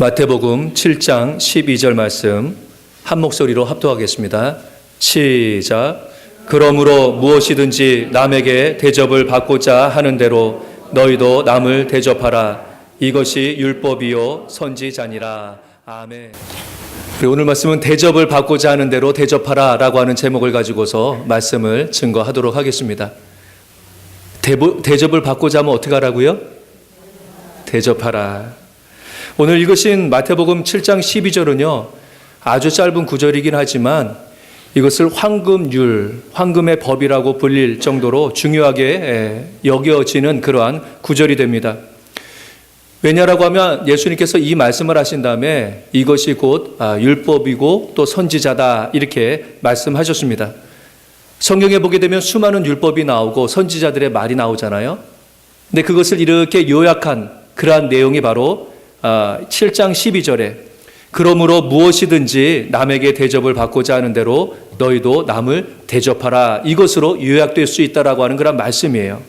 마태복음 7장 12절 말씀 한 목소리로 합독하겠습니다. 시작. 그러므로 무엇이든지 남에게 대접을 받고자 하는 대로 너희도 남을 대접하라. 이것이 율법이요 선지자니라. 아멘. 오늘 말씀은 대접을 받고자 하는 대로 대접하라 라고 하는 제목을 가지고서 말씀을 증거하도록 하겠습니다. 대접을 받고자 하면 어떻게 하라고요? 대접하라. 오늘 읽으신 마태복음 7장 12절은요, 아주 짧은 구절이긴 하지만 이것을 황금률, 황금의 법이라고 불릴 정도로 중요하게 여겨지는 그러한 구절이 됩니다. 왜냐라고 하면 예수님께서 이 말씀을 하신 다음에 이것이 곧 율법이고 또 선지자다 이렇게 말씀하셨습니다. 성경에 보게 되면 수많은 율법이 나오고 선지자들의 말이 나오잖아요. 근데 그것을 이렇게 요약한 그러한 내용이 바로 7장 12절에 그러므로 무엇이든지 남에게 대접을 받고자 하는 대로 너희도 남을 대접하라. 이것으로 요약될 수 있다라고 하는 그런 말씀이에요.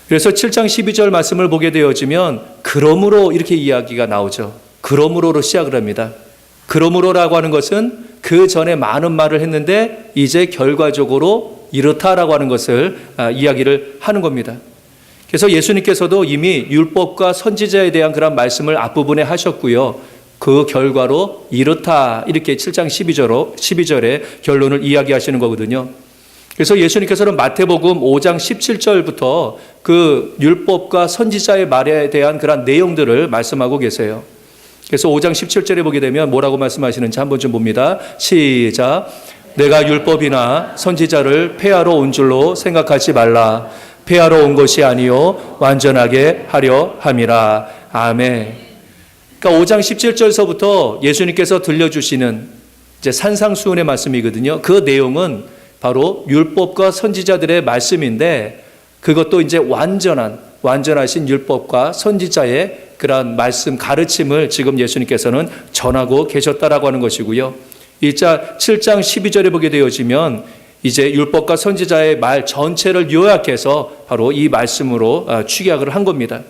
그래서 7장 12절 말씀을 보게 되어지면 그러므로 이렇게 이야기가 나오죠. 그러므로로 시작을 합니다. 그러므로라고 하는 것은 그 전에 많은 말을 했는데 이제 결과적으로 이렇다라고 하는 것을 이야기를 하는 겁니다. 그래서 예수님께서도 이미 율법과 선지자에 대한 그런 말씀을 앞부분에 하셨고요. 그 결과로 이렇다 이렇게 7장 12절에 결론을 이야기하시는 거거든요. 그래서 예수님께서는 마태복음 5장 17절부터 그 율법과 선지자의 말에 대한 그런 내용들을 말씀하고 계세요. 그래서 5장 17절에 보게 되면 뭐라고 말씀하시는지 한번 좀 봅니다. 시작. 내가 율법이나 선지자를 폐하러 온 줄로 생각하지 말라. 폐하러 온 것이 아니요 완전하게 하려 함이라. 아멘. 그러니까 5장 17절서부터 예수님께서 들려주시는 이제 산상수훈의 말씀이거든요. 그 내용은 바로 율법과 선지자들의 말씀인데 그것도 이제 완전하신 율법과 선지자의 그러한 말씀 가르침을 지금 예수님께서는 전하고 계셨다라고 하는 것이고요. 7장 12절에 보게 되어지면 이제 율법과 선지자의 말 전체를 요약해서 바로 이 말씀으로 축약을 한 겁니다.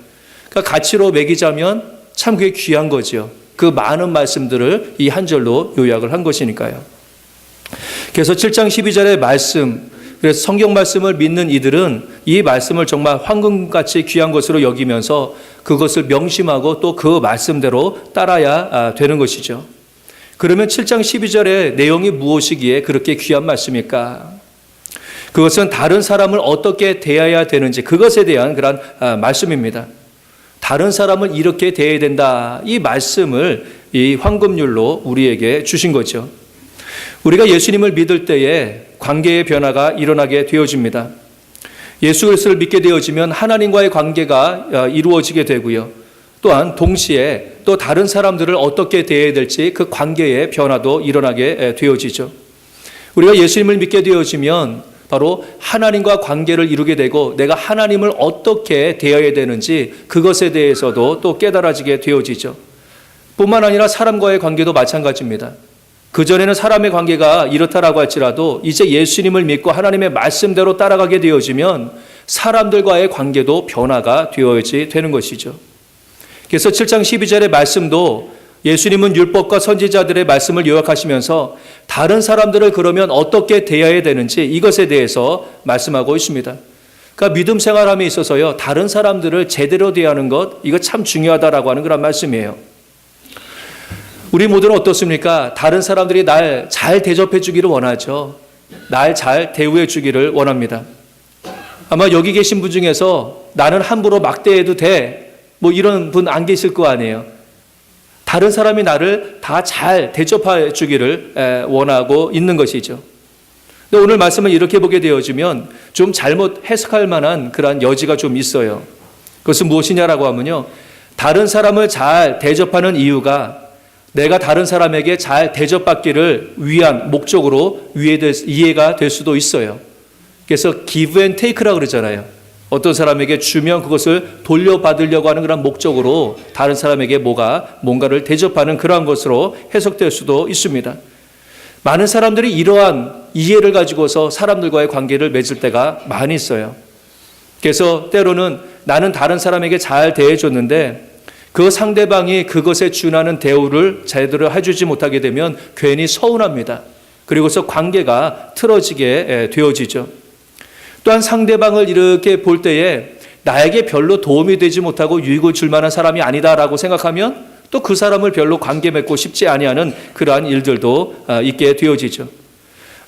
그러니까 가치로 매기자면 참 그게 귀한 거죠. 그 많은 말씀들을 이 한 절로 요약을 한 것이니까요. 그래서 7장 12절의 말씀, 그래서 성경 말씀을 믿는 이들은 이 말씀을 정말 황금같이 귀한 것으로 여기면서 그것을 명심하고 또 그 말씀대로 따라야 되는 것이죠. 그러면 7장 12절의 내용이 무엇이기에 그렇게 귀한 말씀일까? 그것은 다른 사람을 어떻게 대해야 되는지 그것에 대한 그런 말씀입니다. 다른 사람을 이렇게 대해야 된다. 이 말씀을 이 황금률로 우리에게 주신 거죠. 우리가 예수님을 믿을 때에 관계의 변화가 일어나게 되어집니다. 예수 그리스도를 믿게 되어지면 하나님과의 관계가 이루어지게 되고요. 또한 동시에 또 다른 사람들을 어떻게 대해야 될지 그 관계의 변화도 일어나게 되어지죠. 우리가 예수님을 믿게 되어지면 바로 하나님과 관계를 이루게 되고 내가 하나님을 어떻게 대해야 되는지 그것에 대해서도 또 깨달아지게 되어지죠. 뿐만 아니라 사람과의 관계도 마찬가지입니다. 그전에는 사람의 관계가 이렇다라고 할지라도 이제 예수님을 믿고 하나님의 말씀대로 따라가게 되어지면 사람들과의 관계도 변화가 되어야지 되는 것이죠. 그래서 7장 12절의 말씀도 예수님은 율법과 선지자들의 말씀을 요약하시면서 다른 사람들을 그러면 어떻게 대해야 되는지 이것에 대해서 말씀하고 있습니다. 그러니까 믿음 생활함에 있어서요, 다른 사람들을 제대로 대하는 것, 이거 참 중요하다라고 하는 그런 말씀이에요. 우리 모두는 어떻습니까? 다른 사람들이 날 잘 대접해 주기를 원하죠. 날 잘 대우해 주기를 원합니다. 아마 여기 계신 분 중에서 나는 함부로 막대해도 돼. 뭐 이런 분 안 계실 거 아니에요. 다른 사람이 나를 다 잘 대접해 주기를 원하고 있는 것이죠. 근데 오늘 말씀을 이렇게 보게 되어지면 좀 잘못 해석할 만한 그런 여지가 좀 있어요. 그것은 무엇이냐라고 하면요. 다른 사람을 잘 대접하는 이유가 내가 다른 사람에게 잘 대접받기를 위한 목적으로 이해가 될 수도 있어요. 그래서 give and take라고 그러잖아요. 어떤 사람에게 주면 그것을 돌려받으려고 하는 그런 목적으로 다른 사람에게 뭔가를 대접하는 그러한 것으로 해석될 수도 있습니다. 많은 사람들이 이러한 이해를 가지고서 사람들과의 관계를 맺을 때가 많이 있어요. 그래서 때로는 나는 다른 사람에게 잘 대해줬는데 그 상대방이 그것에 준하는 대우를 제대로 해주지 못하게 되면 괜히 서운합니다. 그리고서 관계가 틀어지게 되어지죠. 또한 상대방을 이렇게 볼 때에 나에게 별로 도움이 되지 못하고 유익을 줄 만한 사람이 아니다라고 생각하면 또 그 사람을 별로 관계 맺고 싶지 아니하는 그러한 일들도 있게 되어지죠.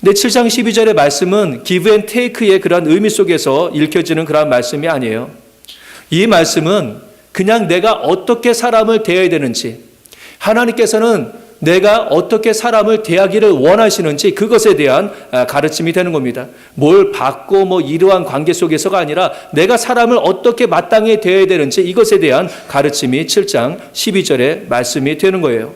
근데 7장 12절의 말씀은 give and take의 그러한 의미 속에서 읽혀지는 그러한 말씀이 아니에요. 이 말씀은 그냥 내가 어떻게 사람을 대해야 되는지, 하나님께서는 내가 어떻게 사람을 대하기를 원하시는지 그것에 대한 가르침이 되는 겁니다. 뭘 받고 이러한 관계 속에서가 아니라 내가 사람을 어떻게 마땅히 대해야 되는지 이것에 대한 가르침이 7장 12절의 말씀이 되는 거예요.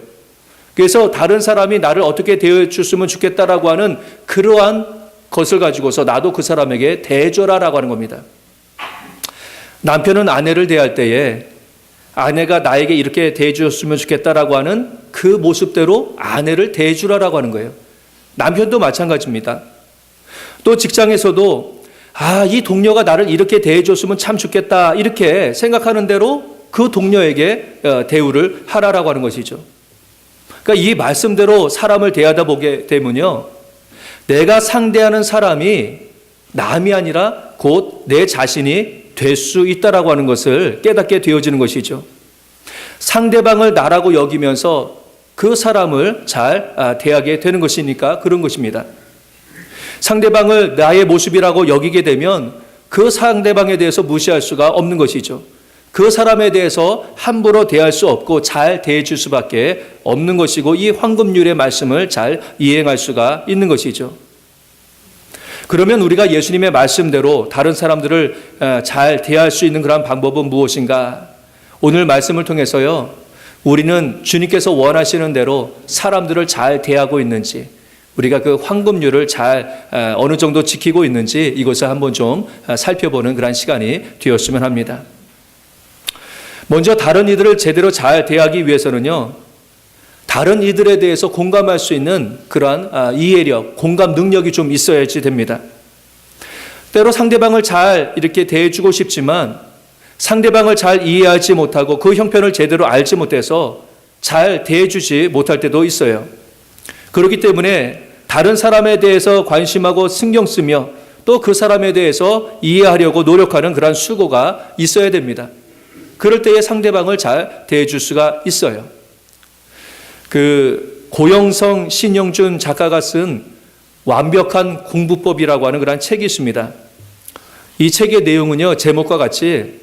그래서 다른 사람이 나를 어떻게 대해 줬으면 좋겠다라고 하는 그러한 것을 가지고서 나도 그 사람에게 대해줘라라고 하는 겁니다. 남편은 아내를 대할 때에 아내가 나에게 이렇게 대해줬으면 좋겠다라고 하는 그 모습대로 아내를 대해주라라고 하는 거예요. 남편도 마찬가지입니다. 또 직장에서도 이 동료가 나를 이렇게 대해줬으면 참 좋겠다 이렇게 생각하는 대로 그 동료에게 대우를 하라라고 하는 것이죠. 그러니까 이 말씀대로 사람을 대하다 보게 되면요, 내가 상대하는 사람이 남이 아니라 곧 내 자신이 될 수 있다라고 하는 것을 깨닫게 되어지는 것이죠. 상대방을 나라고 여기면서 그 사람을 잘 대하게 되는 것이니까 그런 것입니다. 상대방을 나의 모습이라고 여기게 되면 그 상대방에 대해서 무시할 수가 없는 것이죠. 그 사람에 대해서 함부로 대할 수 없고 잘 대해줄 수밖에 없는 것이고, 이 황금률의 말씀을 잘 이행할 수가 있는 것이죠. 그러면 우리가 예수님의 말씀대로 다른 사람들을 잘 대할 수 있는 그런 방법은 무엇인가? 오늘 말씀을 통해서요, 우리는 주님께서 원하시는 대로 사람들을 잘 대하고 있는지, 우리가 그 황금률을 잘 어느 정도 지키고 있는지 이것을 한번 좀 살펴보는 그런 시간이 되었으면 합니다. 먼저 다른 이들을 제대로 잘 대하기 위해서는요, 다른 이들에 대해서 공감할 수 있는 그러한 이해력, 공감 능력이 좀 있어야지 됩니다. 때로 상대방을 잘 이렇게 대해주고 싶지만 상대방을 잘 이해하지 못하고 그 형편을 제대로 알지 못해서 잘 대해주지 못할 때도 있어요. 그렇기 때문에 다른 사람에 대해서 관심하고 신경 쓰며 또 그 사람에 대해서 이해하려고 노력하는 그런 수고가 있어야 됩니다. 그럴 때에 상대방을 잘 대해줄 수가 있어요. 그 고영성 신영준 작가가 쓴 완벽한 공부법이라고 하는 그런 책이 있습니다. 이 책의 내용은요, 제목과 같이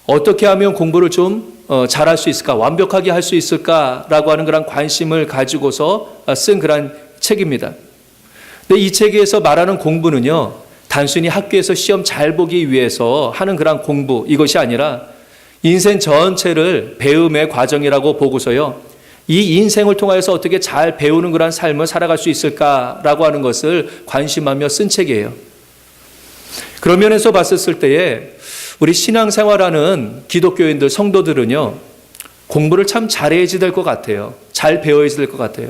어떻게 하면 공부를 좀 잘할 수 있을까, 완벽하게 할 수 있을까라고 하는 그런 관심을 가지고서 쓴 그런 책입니다. 근데 이 책에서 말하는 공부는요, 단순히 학교에서 시험 잘 보기 위해서 하는 그런 공부, 이것이 아니라 인생 전체를 배움의 과정이라고 보고서요, 이 인생을 통하여서 어떻게 잘 배우는 그런 삶을 살아갈 수 있을까라고 하는 것을 관심하며 쓴 책이에요. 그런 면에서 봤었을 때에 우리 신앙생활하는 기독교인들, 성도들은요, 공부를 참 잘해야지 될 것 같아요. 잘 배워야지 될 것 같아요.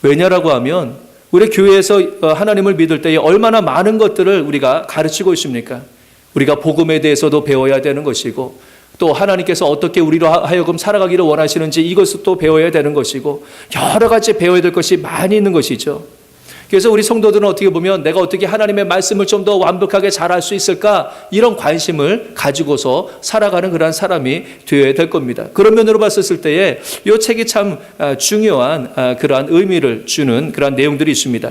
왜냐라고 하면 우리 교회에서 하나님을 믿을 때에 얼마나 많은 것들을 우리가 가르치고 있습니까? 우리가 복음에 대해서도 배워야 되는 것이고, 또 하나님께서 어떻게 우리로 하여금 살아가기를 원하시는지 이것을 또 배워야 되는 것이고, 여러 가지 배워야 될 것이 많이 있는 것이죠. 그래서 우리 성도들은 어떻게 보면 내가 어떻게 하나님의 말씀을 좀 더 완벽하게 잘할 수 있을까, 이런 관심을 가지고서 살아가는 그런 사람이 되어야 될 겁니다. 그런 면으로 봤었을 때에 이 책이 참 중요한 그러한 의미를 주는 그러한 내용들이 있습니다.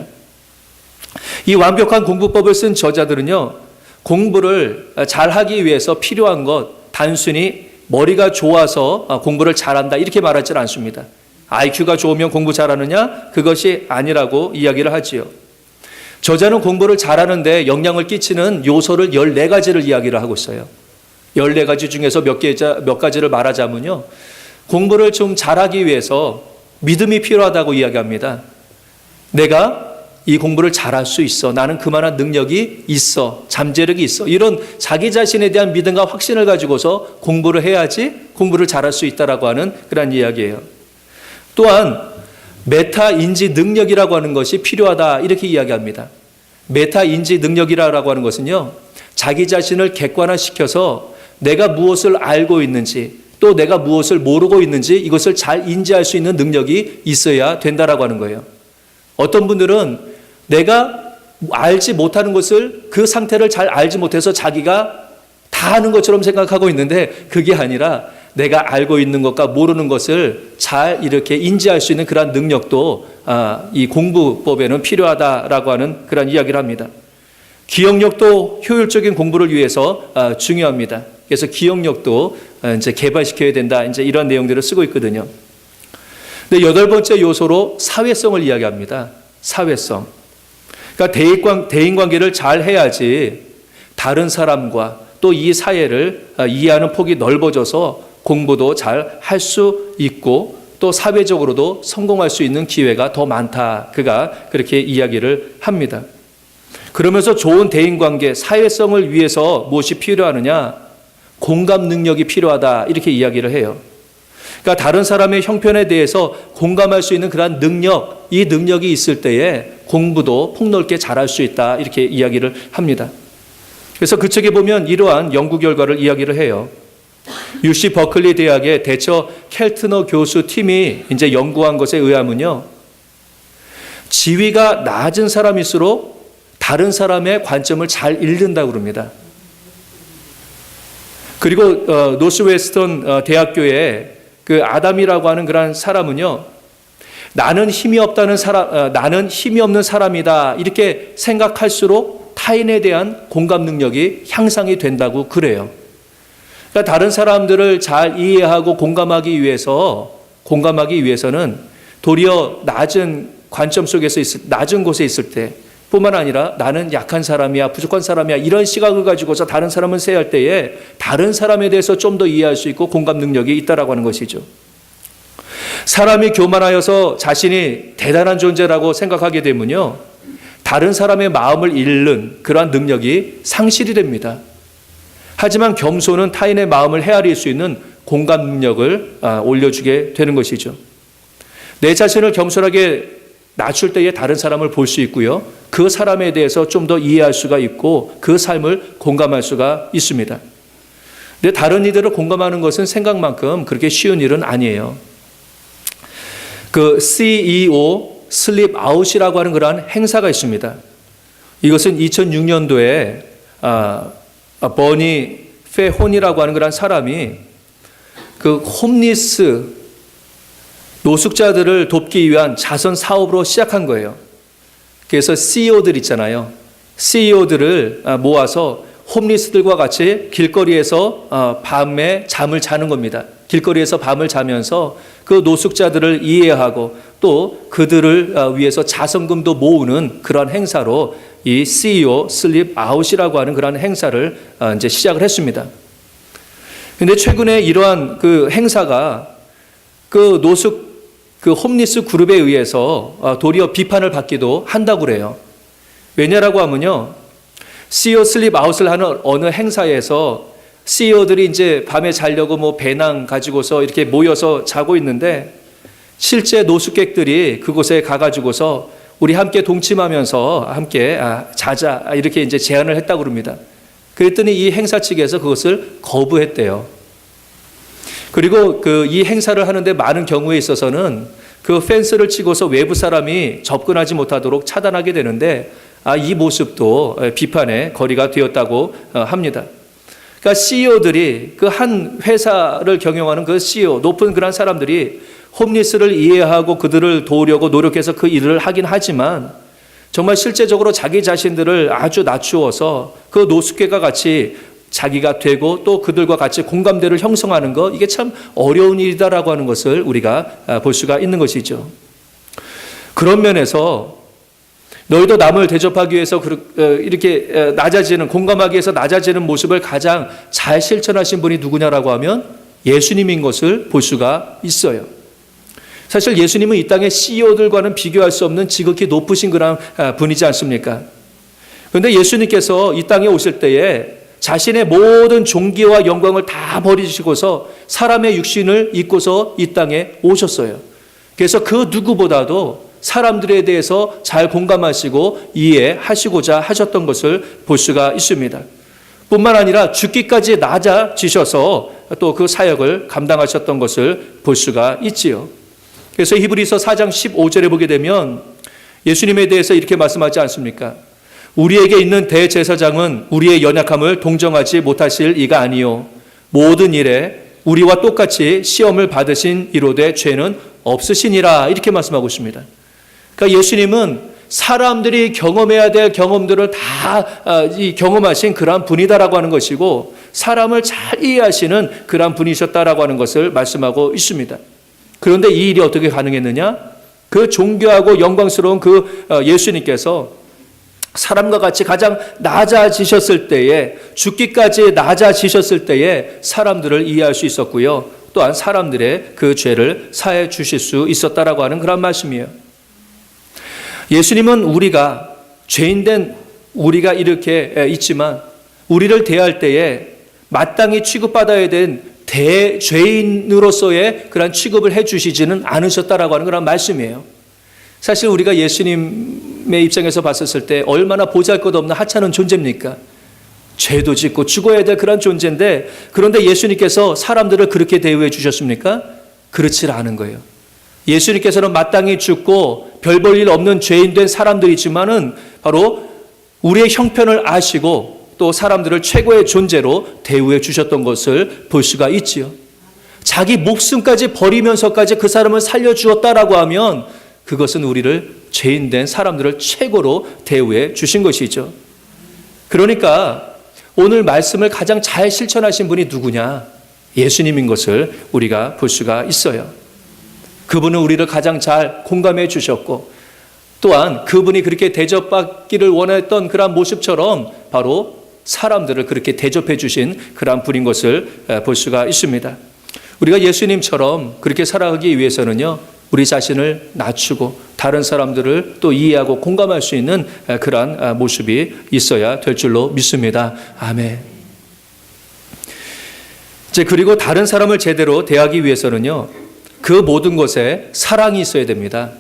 이 완벽한 공부법을 쓴 저자들은요, 공부를 잘하기 위해서 필요한 것, 단순히 머리가 좋아서 공부를 잘한다 이렇게 말하지 않습니다. IQ가 좋으면 공부 잘하느냐? 그것이 아니라고 이야기를 하지요. 저자는 공부를 잘하는데 영향을 끼치는 요소를 14가지를 이야기를 하고 있어요. 14가지 중에서 몇 가지를 말하자면요, 공부를 좀 잘하기 위해서 믿음이 필요하다고 이야기합니다. 내가 이 공부를 잘할 수 있어. 나는 그만한 능력이 있어. 잠재력이 있어. 이런 자기 자신에 대한 믿음과 확신을 가지고서 공부를 해야지 공부를 잘할 수 있다라고 하는 그런 이야기예요. 또한 메타 인지 능력이라고 하는 것이 필요하다 이렇게 이야기합니다. 메타 인지 능력이라고 하는 것은요, 자기 자신을 객관화시켜서 내가 무엇을 알고 있는지, 또 내가 무엇을 모르고 있는지 이것을 잘 인지할 수 있는 능력이 있어야 된다라고 하는 거예요. 어떤 분들은 내가 알지 못하는 것을 그 상태를 잘 알지 못해서 자기가 다 아는 것처럼 생각하고 있는데 그게 아니라 내가 알고 있는 것과 모르는 것을 잘 이렇게 인지할 수 있는 그런 능력도 이 공부법에는 필요하다라고 하는 그런 이야기를 합니다. 기억력도 효율적인 공부를 위해서 중요합니다. 그래서 기억력도 이제 개발시켜야 된다. 이제 이런 내용들을 쓰고 있거든요. 근데 8번째 요소로 사회성을 이야기합니다. 사회성. 그러니까 대인 관계를 잘 해야지 다른 사람과 또 이 사회를 이해하는 폭이 넓어져서 공부도 잘 할 수 있고 또 사회적으로도 성공할 수 있는 기회가 더 많다. 그가 그렇게 이야기를 합니다. 그러면서 좋은 대인관계, 사회성을 위해서 무엇이 필요하느냐? 공감 능력이 필요하다. 이렇게 이야기를 해요. 그러니까 다른 사람의 형편에 대해서 공감할 수 있는 그런 능력, 이 능력이 있을 때에 공부도 폭넓게 잘할 수 있다. 이렇게 이야기를 합니다. 그래서 그 책에 보면 이러한 연구 결과를 이야기를 해요. UC 버클리 대학의 대처 켈트너 교수 팀이 이제 연구한 것에 의하면요. 지위가 낮은 사람일수록 다른 사람의 관점을 잘 읽는다고 그럽니다. 그리고 노스웨스턴 대학교의 그 아담이라고 하는 그런 사람은요. 나는 힘이 없는 사람이다. 이렇게 생각할수록 타인에 대한 공감 능력이 향상이 된다고 그래요. 그러니까 다른 사람들을 잘 이해하고 공감하기 위해서는 도리어 낮은 관점 속에서 낮은 곳에 있을 때 뿐만 아니라 나는 약한 사람이야, 부족한 사람이야 이런 시각을 가지고서 다른 사람을 세할 때에 다른 사람에 대해서 좀 더 이해할 수 있고 공감 능력이 있다라고 하는 것이죠. 사람이 교만하여서 자신이 대단한 존재라고 생각하게 되면요. 다른 사람의 마음을 읽는 그러한 능력이 상실이 됩니다. 하지만 겸손은 타인의 마음을 헤아릴 수 있는 공감 능력을 올려주게 되는 것이죠. 내 자신을 겸손하게 낮출 때에 다른 사람을 볼 수 있고요. 그 사람에 대해서 좀 더 이해할 수가 있고 그 삶을 공감할 수가 있습니다. 근데 다른 이들을 공감하는 것은 생각만큼 그렇게 쉬운 일은 아니에요. 그 CEO 슬립 아웃이라고 하는 그러한 행사가 있습니다. 이것은 2006년도에 버니 페혼이라고 하는 그런 사람이 그 홈리스 노숙자들을 돕기 위한 자선 사업으로 시작한 거예요. 그래서 CEO들 있잖아요. CEO들을 모아서 홈리스들과 같이 길거리에서 밤에 잠을 자는 겁니다. 길거리에서 밤을 자면서 그 노숙자들을 이해하고 또 그들을 위해서 자선금도 모으는 그런 행사로 이 CEO 슬립 아웃이라고 하는 그런 행사를 이제 시작을 했습니다. 그런데 최근에 이러한 그 행사가 그 홈리스 그룹에 의해서 도리어 비판을 받기도 한다고 그래요. 왜냐라고 하면요. CEO 슬립 아웃을 하는 어느 행사에서 CEO들이 이제 밤에 자려고 뭐 배낭 가지고서 이렇게 모여서 자고 있는데 실제 노숙객들이 그곳에 가가지고서 우리 함께 동침하면서 함께 자자 이렇게 이제 제안을 했다고 그럽니다. 그랬더니 이 행사 측에서 그것을 거부했대요. 그리고 이 행사를 하는데 많은 경우에 있어서는 그 펜스를 치고서 외부 사람이 접근하지 못하도록 차단하게 되는데 이 모습도 비판의 거리가 되었다고 합니다. 그러니까 CEO들이 그 한 회사를 경영하는 그 CEO, 높은 그런 사람들이 홈리스를 이해하고 그들을 도우려고 노력해서 그 일을 하긴 하지만 정말 실제적으로 자기 자신들을 아주 낮추어서 그 노숙객과 같이 자기가 되고 또 그들과 같이 공감대를 형성하는 것, 이게 참 어려운 일이다라고 하는 것을 우리가 볼 수가 있는 것이죠. 그런 면에서 너희도 남을 대접하기 위해서 이렇게 낮아지는, 공감하기 위해서 낮아지는 모습을 가장 잘 실천하신 분이 누구냐라고 하면 예수님인 것을 볼 수가 있어요. 사실 예수님은 이 땅의 CEO들과는 비교할 수 없는 지극히 높으신 그런 분이지 않습니까? 그런데 예수님께서 이 땅에 오실 때에 자신의 모든 존귀와 영광을 다 버리시고서 사람의 육신을 입고서 이 땅에 오셨어요. 그래서 그 누구보다도 사람들에 대해서 잘 공감하시고 이해하시고자 하셨던 것을 볼 수가 있습니다. 뿐만 아니라 죽기까지 낮아지셔서 또 그 사역을 감당하셨던 것을 볼 수가 있지요. 그래서 히브리서 4장 15절에 보게 되면 예수님에 대해서 이렇게 말씀하지 않습니까? 우리에게 있는 대제사장은 우리의 연약함을 동정하지 못하실 이가 아니요 모든 일에 우리와 똑같이 시험을 받으신 이로되 죄는 없으시니라, 이렇게 말씀하고 있습니다. 그러니까 예수님은 사람들이 경험해야 될 경험들을 다 경험하신 그러한 분이다라고 하는 것이고, 사람을 잘 이해하시는 그러한 분이셨다라고 하는 것을 말씀하고 있습니다. 그런데 이 일이 어떻게 가능했느냐? 그 존귀하고 영광스러운 그 예수님께서 사람과 같이 가장 낮아지셨을 때에, 죽기까지 낮아지셨을 때에 사람들을 이해할 수 있었고요. 또한 사람들의 그 죄를 사해 주실 수 있었다라고 하는 그런 말씀이에요. 예수님은 우리가 죄인된 우리가 이렇게 있지만 우리를 대할 때에 마땅히 취급받아야 된 대죄인으로서의 그런 취급을 해 주시지는 않으셨다라고 하는 그런 말씀이에요. 사실 우리가 예수님의 입장에서 봤었을 때 얼마나 보잘것없는 하찮은 존재입니까? 죄도 짓고 죽어야 될 그런 존재인데, 그런데 예수님께서 사람들을 그렇게 대우해 주셨습니까? 그렇지 않은 거예요. 예수님께서는 마땅히 죽고 별 볼 일 없는 죄인 된 사람들이지만은 바로 우리의 형편을 아시고 또 사람들을 최고의 존재로 대우해 주셨던 것을 볼 수가 있지요. 자기 목숨까지 버리면서까지 그 사람을 살려주었다라고 하면 그것은 우리를 죄인 된 사람들을 최고로 대우해 주신 것이죠. 그러니까 오늘 말씀을 가장 잘 실천하신 분이 누구냐? 예수님인 것을 우리가 볼 수가 있어요. 그분은 우리를 가장 잘 공감해 주셨고, 또한 그분이 그렇게 대접받기를 원했던 그런 모습처럼 바로 사람들을 그렇게 대접해 주신 그런 분인 것을 볼 수가 있습니다. 우리가 예수님처럼 그렇게 살아가기 위해서는요, 우리 자신을 낮추고 다른 사람들을 또 이해하고 공감할 수 있는 그러한 모습이 있어야 될 줄로 믿습니다. 아멘. 이제 그리고 다른 사람을 제대로 대하기 위해서는요, 그 모든 것에 사랑이 있어야 됩니다.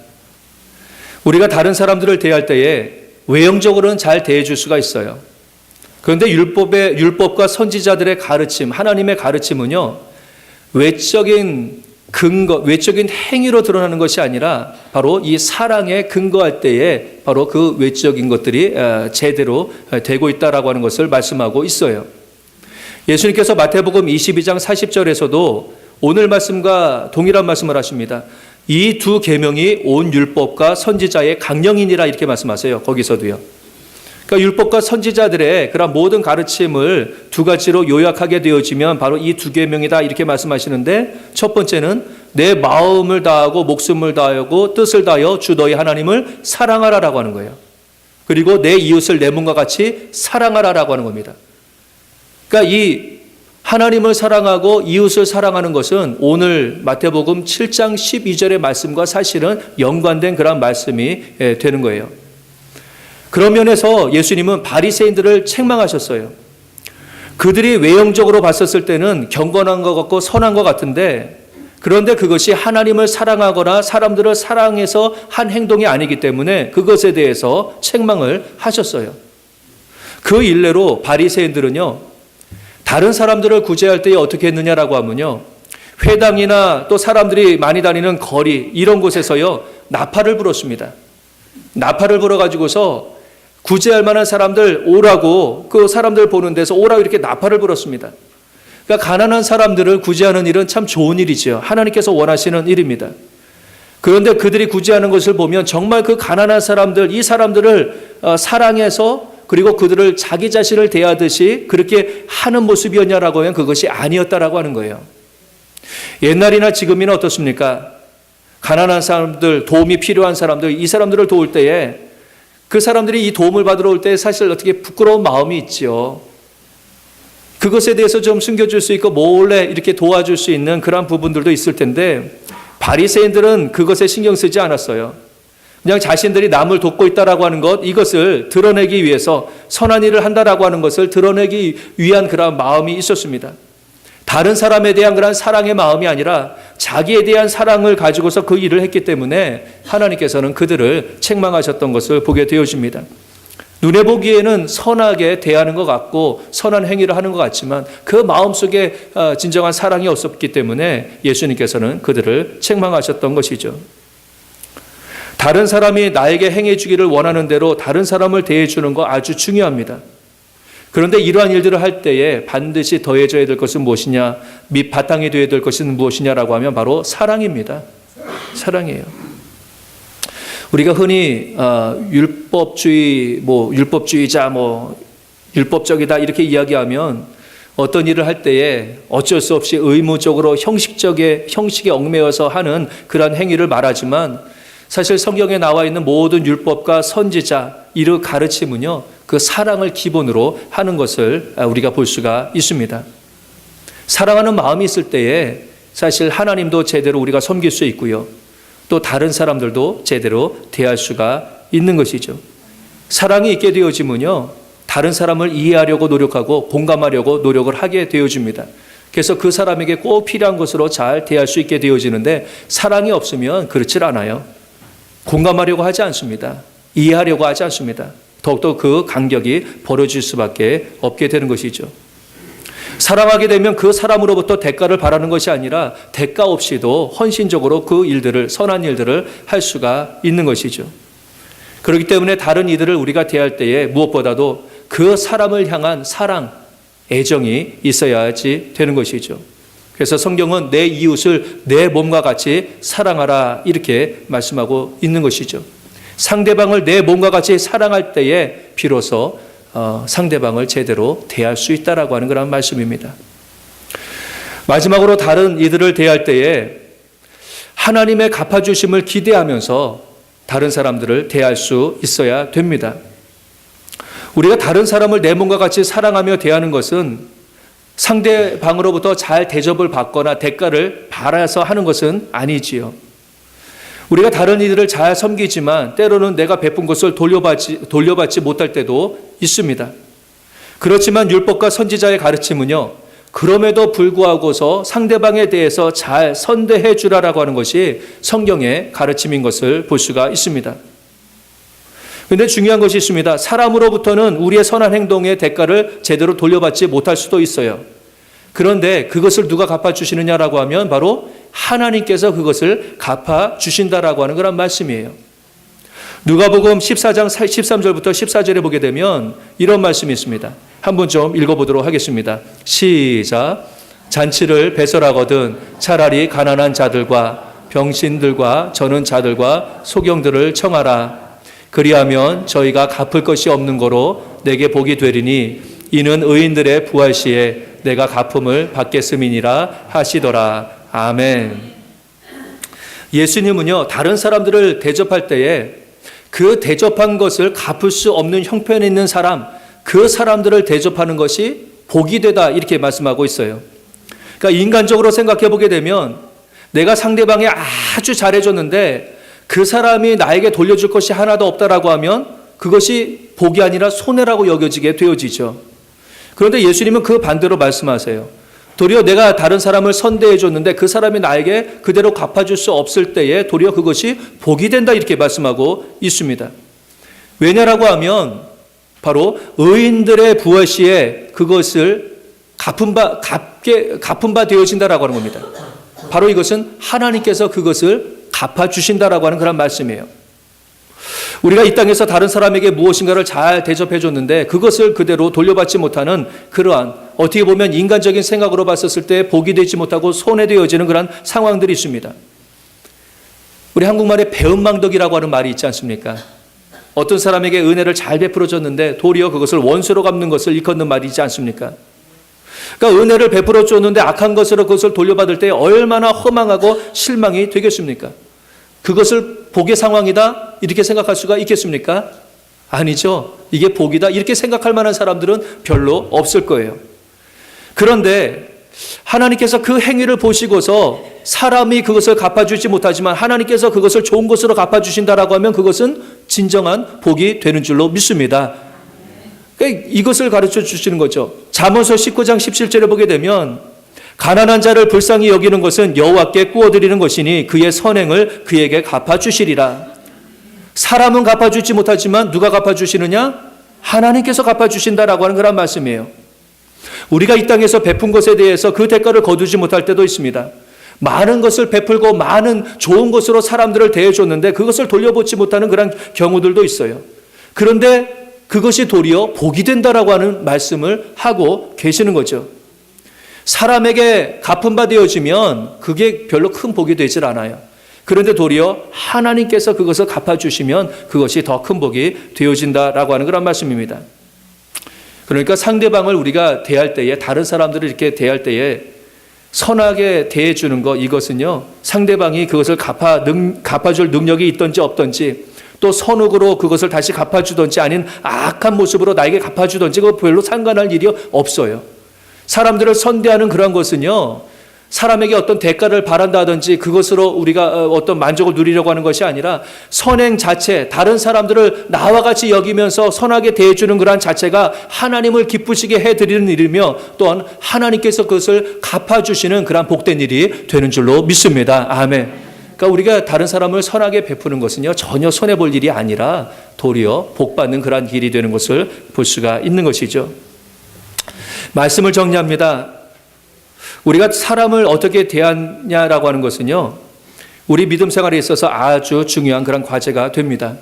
우리가 다른 사람들을 대할 때에 외형적으로는 잘 대해줄 수가 있어요. 그런데 율법과 선지자들의 가르침, 하나님의 가르침은요, 외적인 근거, 외적인 행위로 드러나는 것이 아니라 바로 이 사랑에 근거할 때에 바로 그 외적인 것들이 제대로 되고 있다라고 하는 것을 말씀하고 있어요. 예수님께서 마태복음 22장 40절에서도 오늘 말씀과 동일한 말씀을 하십니다. 이 두 계명이 온 율법과 선지자의 강령이니라, 이렇게 말씀하세요. 거기서도요. 그러니까 율법과 선지자들의 그런 모든 가르침을 두 가지로 요약하게 되어지면 바로 이 두 계명이다, 이렇게 말씀하시는데, 첫 번째는 내 마음을 다하고 목숨을 다하고 뜻을 다하여 주 너희 하나님을 사랑하라라고 하는 거예요. 그리고 내 이웃을 내 몸과 같이 사랑하라라고 하는 겁니다. 그러니까 이 하나님을 사랑하고 이웃을 사랑하는 것은 오늘 마태복음 7장 12절의 말씀과 사실은 연관된 그런 말씀이 되는 거예요. 그런 면에서 예수님은 바리새인들을 책망하셨어요. 그들이 외형적으로 봤었을 때는 경건한 것 같고 선한 것 같은데, 그런데 그것이 하나님을 사랑하거나 사람들을 사랑해서 한 행동이 아니기 때문에 그것에 대해서 책망을 하셨어요. 그 일례로 바리새인들은요, 다른 사람들을 구제할 때에 어떻게 했느냐라고 하면요, 회당이나 또 사람들이 많이 다니는 거리 이런 곳에서요, 나팔을 불었습니다. 나팔을 불어가지고서 구제할 만한 사람들 오라고, 그 사람들 보는 데서 오라고 이렇게 나팔을 불었습니다. 그러니까 가난한 사람들을 구제하는 일은 참 좋은 일이지요. 하나님께서 원하시는 일입니다. 그런데 그들이 구제하는 것을 보면 정말 그 가난한 사람들, 이 사람들을 사랑해서 그리고 그들을 자기 자신을 대하듯이 그렇게 하는 모습이었냐라고 하면 그것이 아니었다라고 하는 거예요. 옛날이나 지금이나 어떻습니까? 가난한 사람들, 도움이 필요한 사람들, 이 사람들을 도울 때에 그 사람들이 이 도움을 받으러 올 때 사실 어떻게 부끄러운 마음이 있죠. 그것에 대해서 좀 숨겨줄 수 있고 몰래 이렇게 도와줄 수 있는 그런 부분들도 있을 텐데, 바리새인들은 그것에 신경 쓰지 않았어요. 그냥 자신들이 남을 돕고 있다라고 하는 것, 이것을 드러내기 위해서 선한 일을 한다라고 하는 것을 드러내기 위한 그런 마음이 있었습니다. 다른 사람에 대한 그런 사랑의 마음이 아니라 자기에 대한 사랑을 가지고서 그 일을 했기 때문에 하나님께서는 그들을 책망하셨던 것을 보게 되어집니다. 눈에 보기에는 선하게 대하는 것 같고 선한 행위를 하는 것 같지만 그 마음속에 진정한 사랑이 없었기 때문에 예수님께서는 그들을 책망하셨던 것이죠. 다른 사람이 나에게 행해주기를 원하는 대로 다른 사람을 대해주는 거 아주 중요합니다. 그런데 이러한 일들을 할 때에 반드시 더해져야 될 것은 무엇이냐, 밑바탕이 되어야 될 것은 무엇이냐라고 하면 바로 사랑입니다. 사랑이에요. 우리가 흔히 율법주의, 율법주의자, 율법적이다 이렇게 이야기하면 어떤 일을 할 때에 어쩔 수 없이 의무적으로 형식에 얽매여서 하는 그런 행위를 말하지만 사실 성경에 나와 있는 모든 율법과 선지자 이런 가르침은요, 그 사랑을 기본으로 하는 것을 우리가 볼 수가 있습니다. 사랑하는 마음이 있을 때에 사실 하나님도 제대로 우리가 섬길 수 있고요. 또 다른 사람들도 제대로 대할 수가 있는 것이죠. 사랑이 있게 되어지면요, 다른 사람을 이해하려고 노력하고 공감하려고 노력을 하게 되어집니다. 그래서 그 사람에게 꼭 필요한 것으로 잘 대할 수 있게 되어지는데 사랑이 없으면 그렇지 않아요. 공감하려고 하지 않습니다. 이해하려고 하지 않습니다. 더욱더 그 간격이 벌어질 수밖에 없게 되는 것이죠. 사랑하게 되면 그 사람으로부터 대가를 바라는 것이 아니라 대가 없이도 헌신적으로 그 일들을, 선한 일들을 할 수가 있는 것이죠. 그렇기 때문에 다른 이들을 우리가 대할 때에 무엇보다도 그 사람을 향한 사랑, 애정이 있어야지 되는 것이죠. 그래서 성경은 내 이웃을 내 몸과 같이 사랑하라 이렇게 말씀하고 있는 것이죠. 상대방을 내 몸과 같이 사랑할 때에 비로소 상대방을 제대로 대할 수 있다라고 하는 그런 말씀입니다. 마지막으로 다른 이들을 대할 때에 하나님의 갚아주심을 기대하면서 다른 사람들을 대할 수 있어야 됩니다. 우리가 다른 사람을 내 몸과 같이 사랑하며 대하는 것은 상대방으로부터 잘 대접을 받거나 대가를 바라서 하는 것은 아니지요. 우리가 다른 이들을 잘 섬기지만 때로는 내가 베푼 것을 돌려받지 못할 때도 있습니다. 그렇지만 율법과 선지자의 가르침은요, 그럼에도 불구하고서 상대방에 대해서 잘 선대해 주라라고 하는 것이 성경의 가르침인 것을 볼 수가 있습니다. 그런데 중요한 것이 있습니다. 사람으로부터는 우리의 선한 행동의 대가를 제대로 돌려받지 못할 수도 있어요. 그런데 그것을 누가 갚아주시느냐라고 하면 바로 하나님께서 그것을 갚아주신다라고 하는 그런 말씀이에요. 누가복음 14장 13절부터 14절에 보게 되면 이런 말씀이 있습니다. 한번 좀 읽어보도록 하겠습니다. 시작. 잔치를 배설하거든 차라리 가난한 자들과 병신들과 저는 자들과 소경들을 청하라. 그리하면 저희가 갚을 것이 없는 거로 내게 복이 되리니 이는 의인들의 부활 시에 내가 갚음을 받겠음이니라 하시더라. 아멘. 예수님은요, 다른 사람들을 대접할 때에 그 대접한 것을 갚을 수 없는 형편에 있는 사람, 그 사람들을 대접하는 것이 복이 되다 이렇게 말씀하고 있어요. 그러니까 인간적으로 생각해 보게 되면 내가 상대방이 아주 잘해줬는데 그 사람이 나에게 돌려줄 것이 하나도 없다라고 하면 그것이 복이 아니라 손해라고 여겨지게 되어지죠. 그런데 예수님은 그 반대로 말씀하세요. 도리어 내가 다른 사람을 선대해 줬는데 그 사람이 나에게 그대로 갚아줄 수 없을 때에 도리어 그것이 복이 된다 이렇게 말씀하고 있습니다. 왜냐라고 하면 바로 의인들의 부활 시에 그것을 갚은 바 되어진다라고 하는 겁니다. 바로 이것은 하나님께서 그것을 갚아주신다라고 하는 그런 말씀이에요. 우리가 이 땅에서 다른 사람에게 무엇인가를 잘 대접해 줬는데 그것을 그대로 돌려받지 못하는 그러한 어떻게 보면 인간적인 생각으로 봤었을 때 복이 되지 못하고 손해되어지는 그런 상황들이 있습니다. 우리 한국말에 배은망덕이라고 하는 말이 있지 않습니까? 어떤 사람에게 은혜를 잘 베풀어 줬는데 도리어 그것을 원수로 갚는 것을 일컫는 말이 있지 않습니까? 그러니까 은혜를 베풀어 줬는데 악한 것으로 그것을 돌려받을 때 얼마나 허망하고 실망이 되겠습니까? 그것을 복의 상황이다 이렇게 생각할 수가 있겠습니까? 아니죠. 이게 복이다 이렇게 생각할 만한 사람들은 별로 없을 거예요. 그런데 하나님께서 그 행위를 보시고서 사람이 그것을 갚아주지 못하지만 하나님께서 그것을 좋은 것으로 갚아주신다라고 하면 그것은 진정한 복이 되는 줄로 믿습니다. 그러니까 이것을 가르쳐 주시는 거죠. 잠언서 19장 17절에 보게 되면 가난한 자를 불쌍히 여기는 것은 여호와께 구워드리는 것이니 그의 선행을 그에게 갚아주시리라. 사람은 갚아주지 못하지만 누가 갚아주시느냐? 하나님께서 갚아주신다라고 하는 그런 말씀이에요. 우리가 이 땅에서 베푼 것에 대해서 그 대가를 거두지 못할 때도 있습니다. 많은 것을 베풀고 많은 좋은 것으로 사람들을 대해줬는데 그것을 돌려보지 못하는 그런 경우들도 있어요. 그런데 그것이 도리어 복이 된다라고 하는 말씀을 하고 계시는 거죠. 사람에게 갚은 바 되어지면 그게 별로 큰 복이 되질 않아요. 그런데 도리어 하나님께서 그것을 갚아주시면 그것이 더 큰 복이 되어진다라고 하는 그런 말씀입니다. 그러니까 상대방을 우리가 대할 때에, 다른 사람들을 이렇게 대할 때에 선하게 대해주는 것, 이것은요, 상대방이 그것을 갚아줄 능력이 있든지 없든지, 또 선욱으로 그것을 다시 갚아주든지 아닌 악한 모습으로 나에게 갚아주든지 그거 별로 상관할 일이 없어요. 사람들을 선대하는 그런 것은요, 사람에게 어떤 대가를 바란다든지 그것으로 우리가 어떤 만족을 누리려고 하는 것이 아니라 선행 자체, 다른 사람들을 나와 같이 여기면서 선하게 대해주는 그러한 자체가 하나님을 기쁘시게 해드리는 일이며 또한 하나님께서 그것을 갚아주시는 그러한 복된 일이 되는 줄로 믿습니다. 아멘. 그러니까 우리가 다른 사람을 선하게 베푸는 것은요, 전혀 손해볼 일이 아니라 도리어 복받는 그러한 일이 되는 것을 볼 수가 있는 것이죠. 말씀을 정리합니다. 우리가 사람을 어떻게 대하냐라고 하는 것은요, 우리 믿음 생활에 있어서 아주 중요한 그런 과제가 됩니다.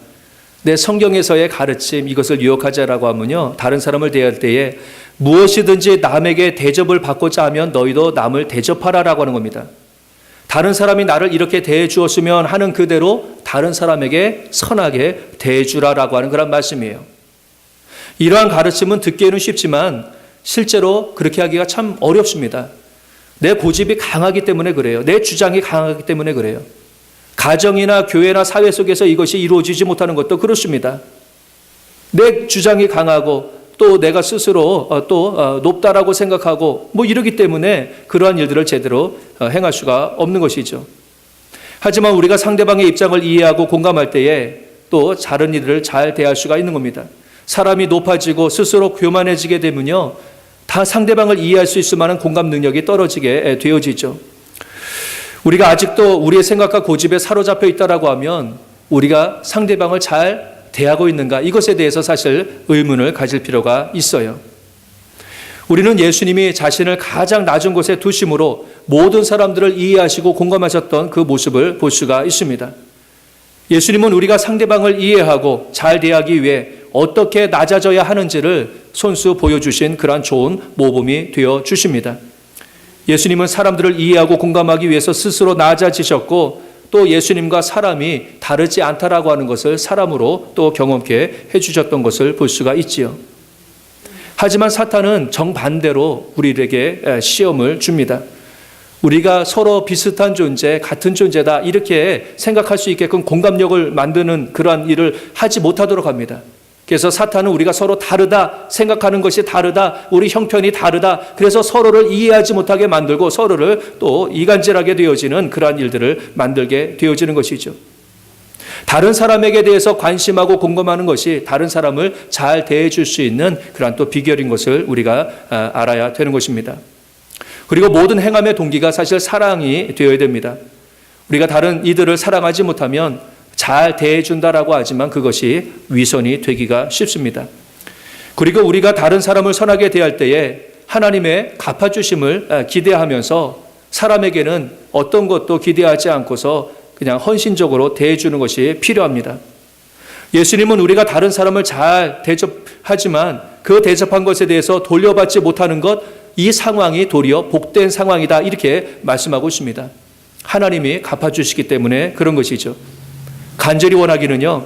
내 성경에서의 가르침, 이것을 유혹하자라고 하면요, 다른 사람을 대할 때에 무엇이든지 남에게 대접을 받고자 하면 너희도 남을 대접하라라고 하는 겁니다. 다른 사람이 나를 이렇게 대해 주었으면 하는 그대로 다른 사람에게 선하게 대해 주라라고 하는 그런 말씀이에요. 이러한 가르침은 듣기에는 쉽지만 실제로 그렇게 하기가 참 어렵습니다. 내 고집이 강하기 때문에 그래요. 내 주장이 강하기 때문에 그래요. 가정이나 교회나 사회 속에서 이것이 이루어지지 못하는 것도 그렇습니다. 내 주장이 강하고 또 내가 스스로 높다라고 생각하고 이러기 때문에 그러한 일들을 제대로 행할 수가 없는 것이죠. 하지만 우리가 상대방의 입장을 이해하고 공감할 때에 또 다른 이들을 잘 대할 수가 있는 겁니다. 사람이 높아지고 스스로 교만해지게 되면요, 다 상대방을 이해할 수 있을 만한 공감 능력이 떨어지게 되어지죠. 우리가 아직도 우리의 생각과 고집에 사로잡혀 있다라고 하면 우리가 상대방을 잘 대하고 있는가, 이것에 대해서 사실 의문을 가질 필요가 있어요. 우리는 예수님이 자신을 가장 낮은 곳에 두심으로 모든 사람들을 이해하시고 공감하셨던 그 모습을 볼 수가 있습니다. 예수님은 우리가 상대방을 이해하고 잘 대하기 위해 어떻게 낮아져야 하는지를 손수 보여주신 그러한 좋은 모범이 되어 주십니다. 예수님은 사람들을 이해하고 공감하기 위해서 스스로 낮아지셨고 또 예수님과 사람이 다르지 않다라고 하는 것을 사람으로 또 경험케 해주셨던 것을 볼 수가 있지요. 하지만 사탄은 정반대로 우리에게 시험을 줍니다. 우리가 서로 비슷한 존재, 같은 존재다 이렇게 생각할 수 있게끔 공감력을 만드는 그러한 일을 하지 못하도록 합니다. 그래서 사탄은 우리가 서로 다르다, 생각하는 것이 다르다, 우리 형편이 다르다, 그래서 서로를 이해하지 못하게 만들고 서로를 또 이간질하게 되어지는 그러한 일들을 만들게 되어지는 것이죠. 다른 사람에게 대해서 관심하고 공감하는 것이 다른 사람을 잘 대해줄 수 있는 그러한 또 비결인 것을 우리가 알아야 되는 것입니다. 그리고 모든 행함의 동기가 사실 사랑이 되어야 됩니다. 우리가 다른 이들을 사랑하지 못하면 잘 대해준다라고 하지만 그것이 위선이 되기가 쉽습니다. 그리고 우리가 다른 사람을 선하게 대할 때에 하나님의 갚아주심을 기대하면서 사람에게는 어떤 것도 기대하지 않고서 그냥 헌신적으로 대해주는 것이 필요합니다. 예수님은 우리가 다른 사람을 잘 대접하지만 그 대접한 것에 대해서 돌려받지 못하는 것, 이 상황이 도리어 복된 상황이다 이렇게 말씀하고 있습니다. 하나님이 갚아주시기 때문에 그런 것이죠. 간절히 원하기는요,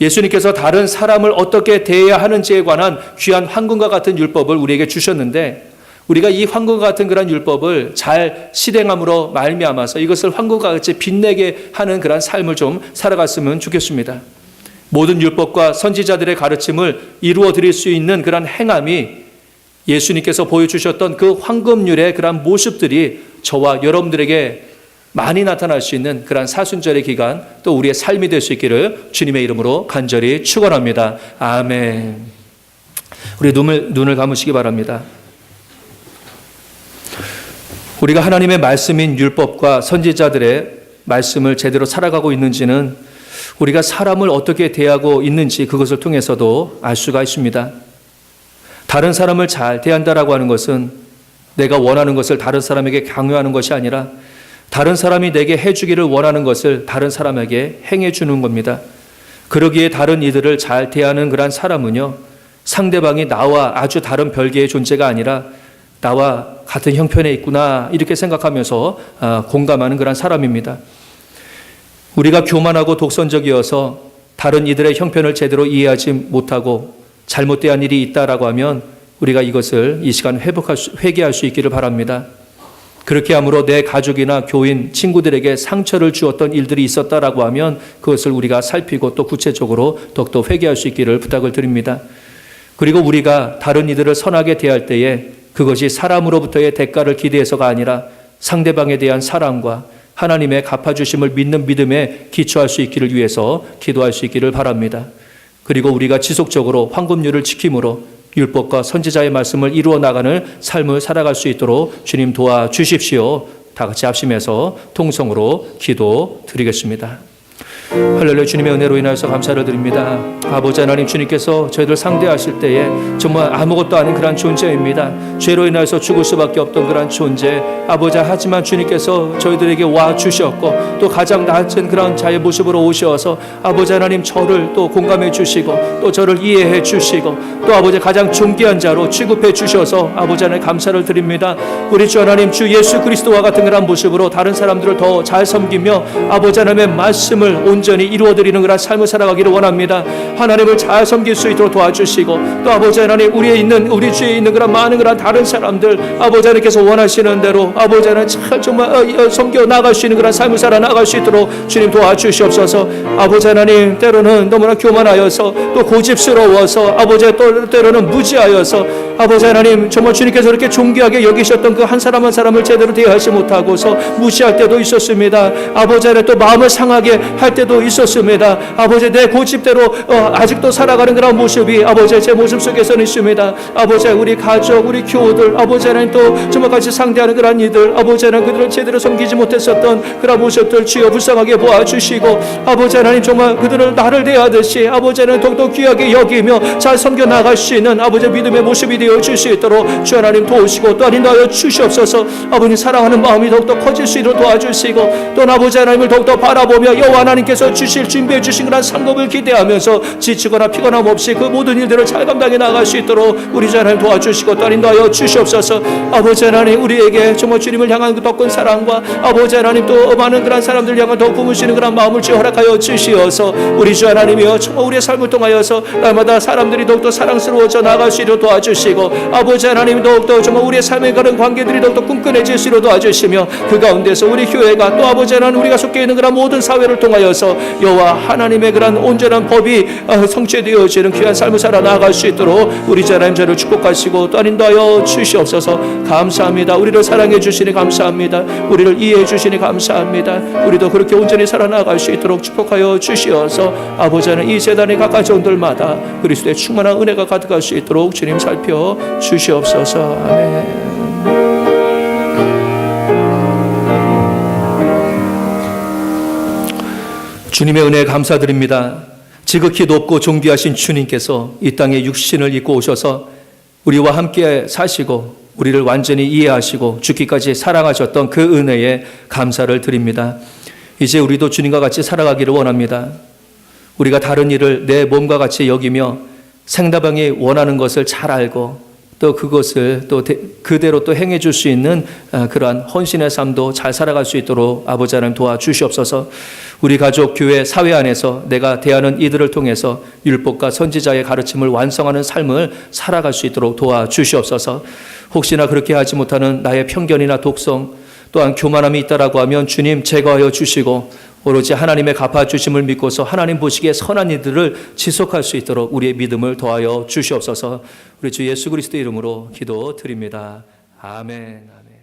예수님께서 다른 사람을 어떻게 대해야 하는지에 관한 귀한 황금과 같은 율법을 우리에게 주셨는데 우리가 이 황금과 같은 그런 율법을 잘 실행함으로 말미암아서 이것을 황금과 같이 빛내게 하는 그런 삶을 좀 살아갔으면 좋겠습니다. 모든 율법과 선지자들의 가르침을 이루어 드릴 수 있는 그런 행함이 예수님께서 보여주셨던 그 황금률의 그런 모습들이 저와 여러분들에게 많이 나타날 수 있는 그런 사순절의 기간 또 우리의 삶이 될 수 있기를 주님의 이름으로 간절히 축원합니다. 아멘. 우리 눈을 감으시기 바랍니다. 우리가 하나님의 말씀인 율법과 선지자들의 말씀을 제대로 살아가고 있는지는 우리가 사람을 어떻게 대하고 있는지 그것을 통해서도 알 수가 있습니다. 다른 사람을 잘 대한다라고 하는 것은 내가 원하는 것을 다른 사람에게 강요하는 것이 아니라 다른 사람이 내게 해주기를 원하는 것을 다른 사람에게 행해 주는 겁니다. 그러기에 다른 이들을 잘 대하는 그러한 사람은요, 상대방이 나와 아주 다른 별개의 존재가 아니라 나와 같은 형편에 있구나 이렇게 생각하면서 공감하는 그런 사람입니다. 우리가 교만하고 독선적이어서 다른 이들의 형편을 제대로 이해하지 못하고 잘못된 일이 있다라고 하면 우리가 이것을 이 시간 회개할 수 있기를 바랍니다. 그렇게 함으로 내 가족이나 교인, 친구들에게 상처를 주었던 일들이 있었다라고 하면 그것을 우리가 살피고 또 구체적으로 더욱더 회개할 수 있기를 부탁을 드립니다. 그리고 우리가 다른 이들을 선하게 대할 때에 그것이 사람으로부터의 대가를 기대해서가 아니라 상대방에 대한 사랑과 하나님의 갚아주심을 믿는 믿음에 기초할 수 있기를 위해서 기도할 수 있기를 바랍니다. 그리고 우리가 지속적으로 황금률을 지킴으로 율법과 선지자의 말씀을 이루어 나가는 삶을 살아갈 수 있도록 주님 도와주십시오. 다 같이 합심해서 통성으로 기도 드리겠습니다. 할렐루야. 주님의 은혜로 인하여서 감사를 드립니다. 아버지 하나님, 주님께서 저희들 상대하실 때에 정말 아무것도 아닌 그런 존재입니다. 죄로 인하여서 죽을 수밖에 없던 그런 존재, 아버지, 하지만 주님께서 저희들에게 와 주셨고 또 가장 낮은 그런 자의 모습으로 오셔서 아버지 하나님 저를 또 공감해 주시고 또 저를 이해해 주시고 또 아버지 가장 존귀한 자로 취급해 주셔서 아버지 하나님 감사를 드립니다. 우리 주 하나님, 주 예수 그리스도와 같은 그런 모습으로 다른 사람들을 더 잘 섬기며 아버지 하나님의 말씀을 온전히 이루어드리는 그런 삶을 살아가기를 원합니다. 하나님을 잘 섬길 수 있도록 도와주시고 또 아버지 하나님, 우리 주위에 있는 그런 많은 그런 다른 사람들 아버지 하나님께서 원하시는 대로 아버지 하나님 잘 정말 섬겨 나갈 수 있는 그런 삶을 살아 나갈 수 있도록 주님 도와주시옵소서. 아버지 하나님, 때로는 너무나 교만하여서 또 고집스러워서 아버지 또 때로는 무지하여서 아버지 하나님 정말 주님께서 이렇게 존귀하게 여기셨던 그 한 사람 한 사람을 제대로 대하지 못하고서 무시할 때도 있었습니다. 아버지 하나님 또 마음을 상하게 할 때도 있었습니다. 아버지 내 고집대로 아직도 살아가는 그런 모습이 아버지 제 모습 속에서는 있습니다. 아버지 우리 가족, 우리 교우들 아버지 하나님 또 정말 같이 상대하는 그런 이들 아버지 하나님 그들을 제대로 섬기지 못했었던 그런 모습들 주여 불쌍하게 보아주시고 아버지 하나님 정말 그들을 나를 대하듯이 아버지 하나님 더욱더 귀하게 여기며 잘 섬겨 나갈 수 있는 아버지 믿음의 모습이 되어 줄 수 있도록 주 하나님 도우시고 또 인도하여 주시옵소서. 아버님 사랑하는 마음이 더욱더 커질 수 있도록 도와주시고 또 아버지 하나님을 더욱더 바라보며 여호와 하나님께서 주실 준비해 주신 그런 상급을 기대하면서 지치거나 피곤함 없이 그 모든 일들을 잘 감당해 나갈 수 있도록 우리 주 하나님 도와주시고 또 인도하여 주시옵소서. 아버지 하나님 우리에게 정말 주님을 향한 그 더 큰 사랑과 아버지 하나님 또 많은 그런 사람들 향한 더 품으시는 그런 마음을 주여 허락하여 주시어서 우리 주 하나님이여 정말 우리의 삶을 통하여서 날마다 사람들이 더욱더 사랑스러워져 나갈 수 있도록 도와주시고 아버지 하나님 더욱더 정말 우리의 삶에 가는 관계들이 더욱더 끈끈해질 수 있도록 도와주시며 그 가운데서 우리 교회가 또 아버지 하나님 우리가 속해 있는 그런 모든 사회를 통하여서 여호와 하나님의 그런 온전한 법이 성취되어지는 귀한 삶을 살아 나갈 수 있도록 우리 주 하나님 저를 축복하시고 또 인도하여 주시옵소서. 감사합니다. 우리를 사랑해 주시니 감사합니다. 우리를 이해해 주시니 감사합니다. 우리도 그렇게 온전히 살아나갈 수 있도록 축복하여 주시어서 아버지 하나님 이 세단에 가까운 들마다 그리스도의 충만한 은혜가 가득할 수 있도록 주님 살펴 주시옵소서. 아멘. 주님의 은혜에 감사드립니다. 지극히 높고 존귀하신 주님께서 이 땅에 육신을 입고 오셔서 우리와 함께 사시고 우리를 완전히 이해하시고 죽기까지 사랑하셨던 그 은혜에 감사를 드립니다. 이제 우리도 주님과 같이 살아가기를 원합니다. 우리가 다른 일을 내 몸과 같이 여기며 상대방이 원하는 것을 잘 알고 또 그것을 또 그대로 또 행해 줄 수 있는 그러한 헌신의 삶도 잘 살아갈 수 있도록 아버지 하나님 도와주시옵소서. 우리 가족, 교회, 사회 안에서 내가 대하는 이들을 통해서 율법과 선지자의 가르침을 완성하는 삶을 살아갈 수 있도록 도와주시옵소서. 혹시나 그렇게 하지 못하는 나의 편견이나 독성 또한 교만함이 있다라고 하면 주님 제거하여 주시고 오로지 하나님의 갚아주심을 믿고서 하나님 보시기에 선한 일들을 지속할 수 있도록 우리의 믿음을 더하여 주시옵소서. 우리 주 예수 그리스도 이름으로 기도드립니다. 아멘. 아멘.